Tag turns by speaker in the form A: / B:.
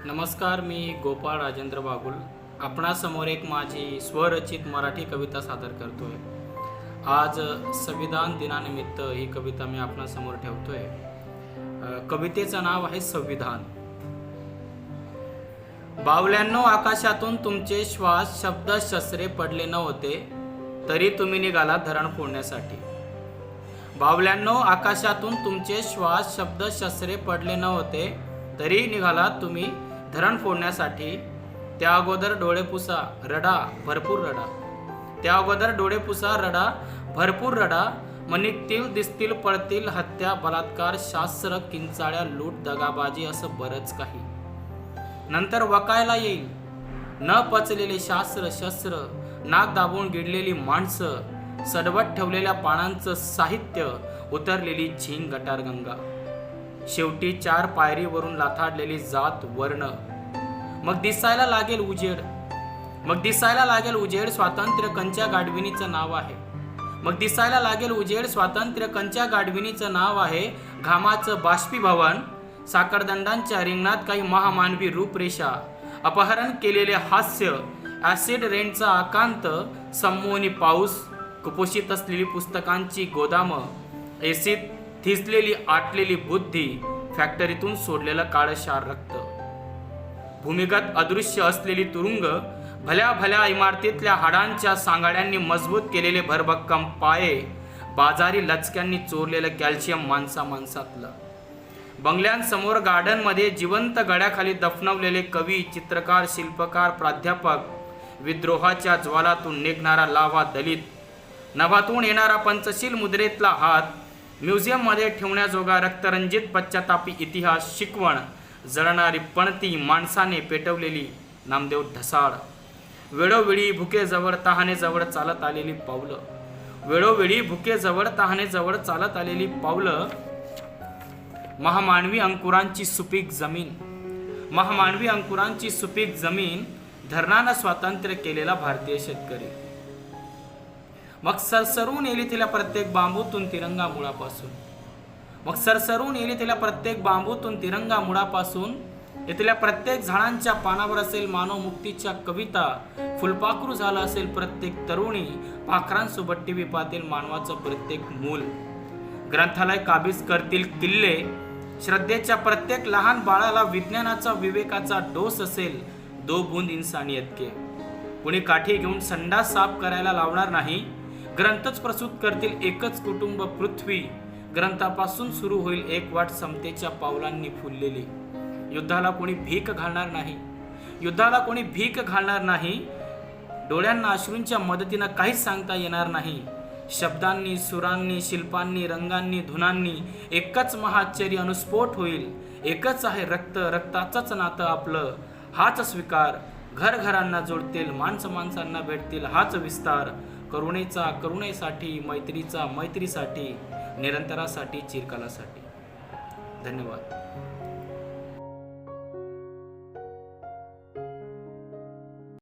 A: नमस्कार, मी गोपाळ राजेंद्र बागुल आपणासमोर एक माझी स्वरचित मराठी कविता सादर करतोय। आज संविधान दिनानिमित्त ही कविता मी आपणासमोर ठेवतोय। कवितेचं नाव आहे संविधान। बावल्यांनो, आकाशातून तुमचे श्वास शब्द शस्त्रे पडले नव्हते, तरी तुम्ही निघाला धरण फोडण्यासाठी। बावल्यांनो, आकाशातून तुमचे श्वास शब्द शस्त्रे पडले नव्हते, तरी निघाला तुम्ही धरण फोडण्यासाठी। त्या अगोदर डोळे पुसा, रडा, भरपूर रडा। त्या अगोदर डोळे पुसा, रडा, भरपूर रडा। मग निघतील, दिसतील, पळतील हत्या, बलात्कार, शास्त्र, किंचाळ्या, लूट, दगाबाजी, असं बरंच काही। नंतर वकायला येईल न पचलेले शास्त्र शस्त्र, नाक दाबून गिळलेली माणसं, सडवट ठेवलेल्या पानांचं साहित्य, उतरलेली झिंग गटारगंगा। शेवटी 4 पायरीवरून लाथाडलेली जात वर्ण। मग दिसायला लागेल उजेड, मग दिसायला लागेल उजेड, स्वातंत्र्य कंच्या गाढविणीचं नाव आहे। मग दिसायला लागेल उजेड, स्वातंत्र्य कंच्या गाढविणीचं नाव आहे। घामाचं बाष्पीभवन, साखरदंडांच्या रिंगणात काही महामानवी रूपरेषा, अपहरण केलेले हास्य, ॲसिड रेनचा आकांत, संमोहनी पाऊस, कुपोषित असलेली पुस्तकांची गोदामं, एसीत थिसलेली आटलेली बुद्धी, फॅक्टरीतून सोडलेलं काळशार रक्त, भूमिगत अदृश्य असलेली तुरुंग, भल्या भल्या इमारतीतल्या हाडांच्या सांगाड्यांनी मजबूत केलेले भरभक्कम पाये, बाजारी लचक्यांनी चोरलेलं कॅल्शियम माणसातलं, बंगल्यांसमोर गार्डनमध्ये जिवंत गड्याखाली दफनवलेले कवी, चित्रकार, शिल्पकार, प्राध्यापक, विद्रोहाच्या ज्वालातून निघणारा लावा दलित, नभातून येणारा पंचशील मुद्रेतला हात, म्युझियममध्ये ठेवण्याजोगा रक्तरंजित पश्चातापी इतिहास, शिकवण, जळणारी पणती, माणसाने पेटवलेली नामदेव ढसाळ, वेळोवेळी भुकेजवळ तहानेजवळ चालत आलेली पावलं, वेळोवेळी भुकेजवळ तहानेजवळ चालत आलेली पावलं, महामानवी अंकुरांची सुपीक जमीन, महामानवी अंकुरांची सुपीक जमीन, धरणानं स्वातंत्र्य केलेला भारतीय शेतकरी। मग सरसरून येली तिला प्रत्येक बांबूतून तिरंगा मुळापासून, मग सरसरून येली तिला प्रत्येक बांबूतून तिरंगा मुळापासून, इथल्या प्रत्येक झाडांच्या पानावर असेल मानव मुक्तीच्या कविता, फुलपाखरू झाला असेल प्रत्येक तरुणी, पाखरांसोबत टीव्ही पाहतील मानवाचं प्रत्येक मूल, ग्रंथालय काबीज करतील किल्ले, श्रद्धेच्या प्रत्येक लहान बाळाला विज्ञानाचा विवेकाचा डोस असेल 2 बूंद इंसानियत के। कुणी काठी घेऊन संडास साफ करायला लावणार नाही, ग्रंथच प्रसूत करतील एकच कुटुंब पृथ्वी, ग्रंथापासून सुरू होईल एक वाट समतेच्या पावलांनी फुललेली। युद्धाला कोणी भीक घालणार नाही, युद्धाला कोणी भीक घालणार नाही, डोळ्यांना अश्रूंच्या मदतीनं काहीच सांगता येणार नाही। शब्दांनी, सुरांनी, शिल्पांनी, रंगांनी, धुनांनी एकच महाआश्चर्य अनुस्फोट होईल। एकच आहे रक्त, रक्ताचंच नातं आपलं, हाच स्वीकार, घर घरांना जोडतील, माणसांना भेटतील, हाच विस्तार, करुणेचा करुणेसाठी, मैत्रीचा मैत्रीसाठी, निरंतरासाठी, चिरकालासाठी। धन्यवाद।